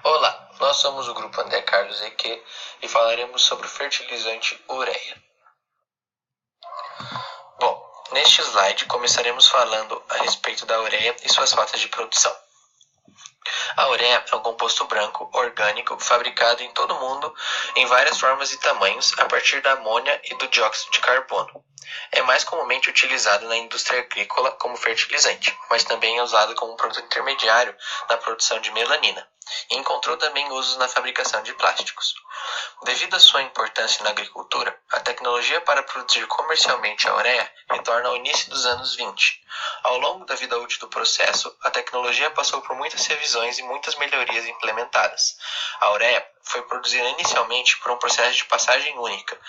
Olá, nós somos o grupo André Carlos EQ e falaremos sobre o fertilizante ureia. Bom, neste slide começaremos falando a respeito da ureia e suas rotas de produção. A ureia é um composto branco, orgânico, fabricado em todo o mundo em várias formas e tamanhos a partir da amônia e do dióxido de carbono. É mais comumente utilizado na indústria agrícola como fertilizante, mas também é usado como produto intermediário na produção de melanina, e encontrou também usos na fabricação de plásticos. Devido à sua importância na agricultura, a tecnologia para produzir comercialmente a ureia retorna ao início dos anos 20. Ao longo da vida útil do processo, a tecnologia passou por muitas revisões e muitas melhorias implementadas. A ureia foi produzida inicialmente por um processo de passagem única,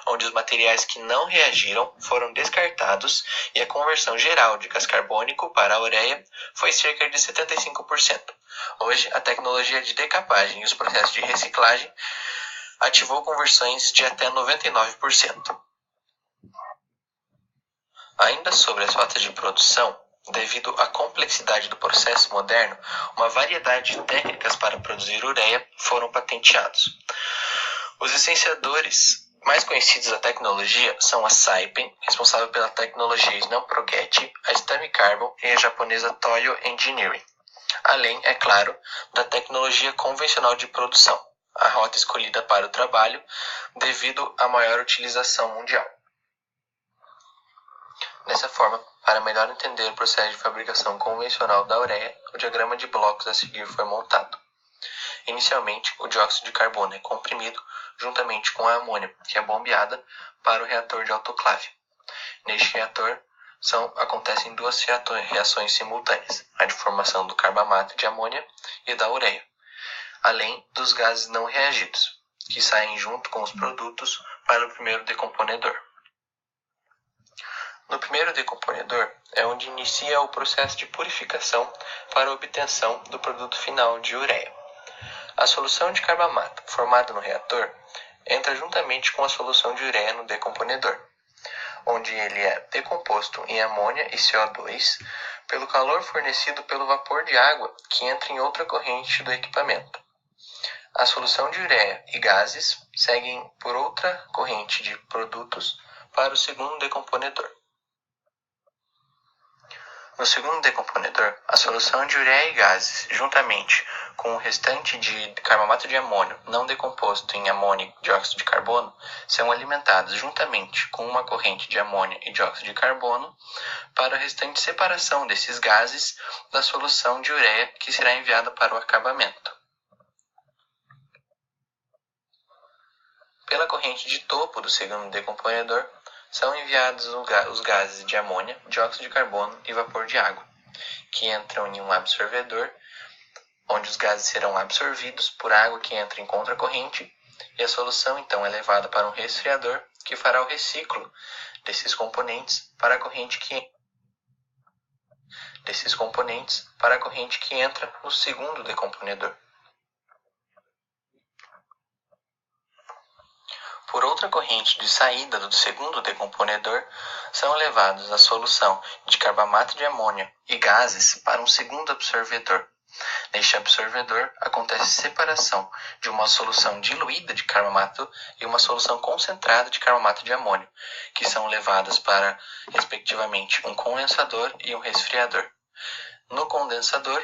onde os materiais que não reagiram foram descartados e a conversão geral de gás carbônico para a ureia foi cerca de 75%. Hoje, a tecnologia de decapagem e os processos de reciclagem ativou conversões de até 99%. Ainda sobre as rotas de produção, devido à complexidade do processo moderno, uma variedade de técnicas para produzir ureia foram patenteados. Os licenciadores mais conhecidos da tecnologia são a Saipem, responsável pela tecnologia Snam-Proget, a Stamy Carbon e a japonesa Toyo Engineering. Além, é claro, da tecnologia convencional de produção, a rota escolhida para o trabalho devido à maior utilização mundial. Dessa forma, para melhor entender o processo de fabricação convencional da ureia, o diagrama de blocos a seguir foi montado. Inicialmente, o dióxido de carbono é comprimido juntamente com a amônia, que é bombeada para o reator de autoclave. Neste reator, acontecem duas reações simultâneas, a de formação do carbamato de amônia e da ureia, além dos gases não reagidos, que saem junto com os produtos para o primeiro decomponedor. No primeiro decomponedor é onde inicia o processo de purificação para a obtenção do produto final de ureia. A solução de carbamato formada no reator entra juntamente com a solução de ureia no decomponedor, onde ele é decomposto em amônia e CO2 pelo calor fornecido pelo vapor de água que entra em outra corrente do equipamento. A solução de ureia e gases seguem por outra corrente de produtos para o segundo decomponedor. No segundo decomponedor, a solução de ureia e gases, juntamente com o restante de carbamato de amônio não decomposto em amônia e dióxido de carbono, são alimentados juntamente com uma corrente de amônia e dióxido de carbono para a restante separação desses gases da solução de ureia que será enviada para o acabamento. Pela corrente de topo do segundo decomponedor, são enviados os gases de amônia, dióxido de carbono e vapor de água, que entram em um absorvedor, onde os gases serão absorvidos por água que entra em contracorrente, e a solução então é levada para um resfriador, que fará o reciclo desses componentes para a corrente que entra no segundo decomponedor. Por outra corrente de saída do segundo decomponedor, são levados a solução de carbamato de amônia e gases para um segundo absorvedor. Neste absorvedor, acontece separação de uma solução diluída de carbamato e uma solução concentrada de carbamato de amônio, que são levadas para, respectivamente, um condensador e um resfriador. No condensador,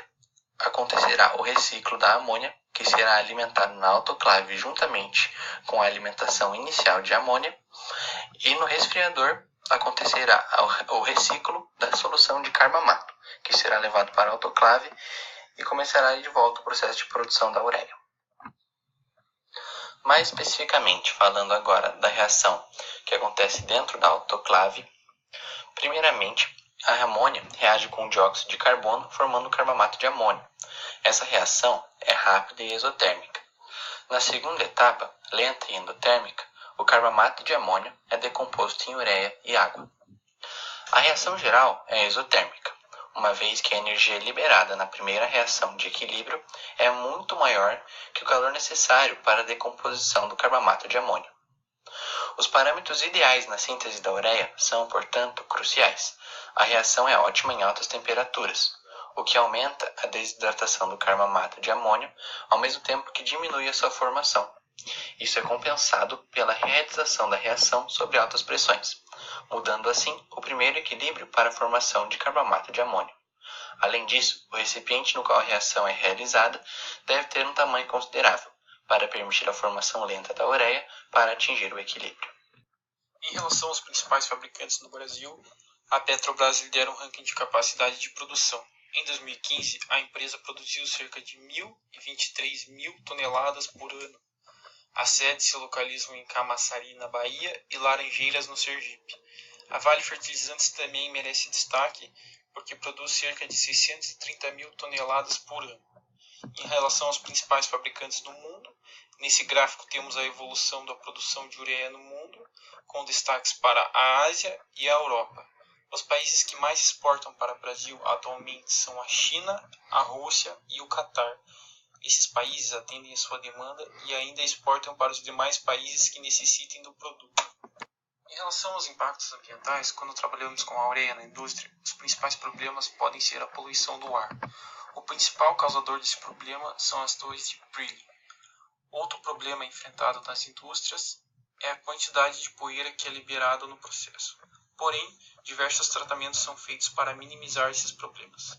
acontecerá o reciclo da amônia, que será alimentado na autoclave juntamente com a alimentação inicial de amônia, e no resfriador acontecerá o reciclo da solução de carbamato, que será levado para a autoclave e começará de volta o processo de produção da ureia. Mais especificamente, falando agora da reação que acontece dentro da autoclave, primeiramente, a amônia reage com o dióxido de carbono, formando carbamato de amônio. Essa reação é rápida e exotérmica. Na segunda etapa, lenta e endotérmica, o carbamato de amônio é decomposto em ureia e água. A reação geral é exotérmica, uma vez que a energia liberada na primeira reação de equilíbrio é muito maior que o calor necessário para a decomposição do carbamato de amônio. Os parâmetros ideais na síntese da ureia são, portanto, cruciais. A reação é ótima em altas temperaturas. o que aumenta a desidratação do carbamato de amônio, ao mesmo tempo que diminui a sua formação. Isso é compensado pela realização da reação sobre altas pressões, mudando assim o primeiro equilíbrio para a formação de carbamato de amônio. Além disso, o recipiente no qual a reação é realizada deve ter um tamanho considerável, para permitir a formação lenta da ureia para atingir o equilíbrio. Em relação aos principais fabricantes no Brasil, a Petrobras lidera um ranking de capacidade de produção. Em 2015, a empresa produziu cerca de 1.023 mil toneladas por ano. As sedes se localizam em Camaçari, na Bahia, e Laranjeiras, no Sergipe. A Vale Fertilizantes também merece destaque, porque produz cerca de 630 mil toneladas por ano. Em relação aos principais fabricantes do mundo, nesse gráfico temos a evolução da produção de ureia no mundo, com destaques para a Ásia e a Europa. Os países que mais exportam para o Brasil atualmente são a China, a Rússia e o Catar. Esses países atendem a sua demanda e ainda exportam para os demais países que necessitem do produto. Em relação aos impactos ambientais, quando trabalhamos com a ureia na indústria, os principais problemas podem ser a poluição do ar. O principal causador desse problema são as torres de Prilly. Outro problema enfrentado nas indústrias é a quantidade de poeira que é liberada no processo. Porém, diversos tratamentos são feitos para minimizar esses problemas.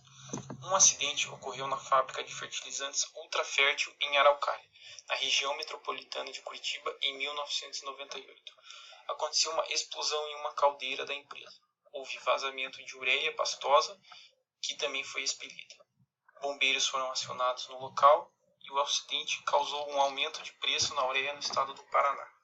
Um acidente ocorreu na fábrica de fertilizantes Ultrafértil em Araucária, na região metropolitana de Curitiba, em 1998. Aconteceu uma explosão em uma caldeira da empresa. Houve vazamento de ureia pastosa, que também foi expelida. Bombeiros foram acionados no local e o acidente causou um aumento de preço na ureia no estado do Paraná.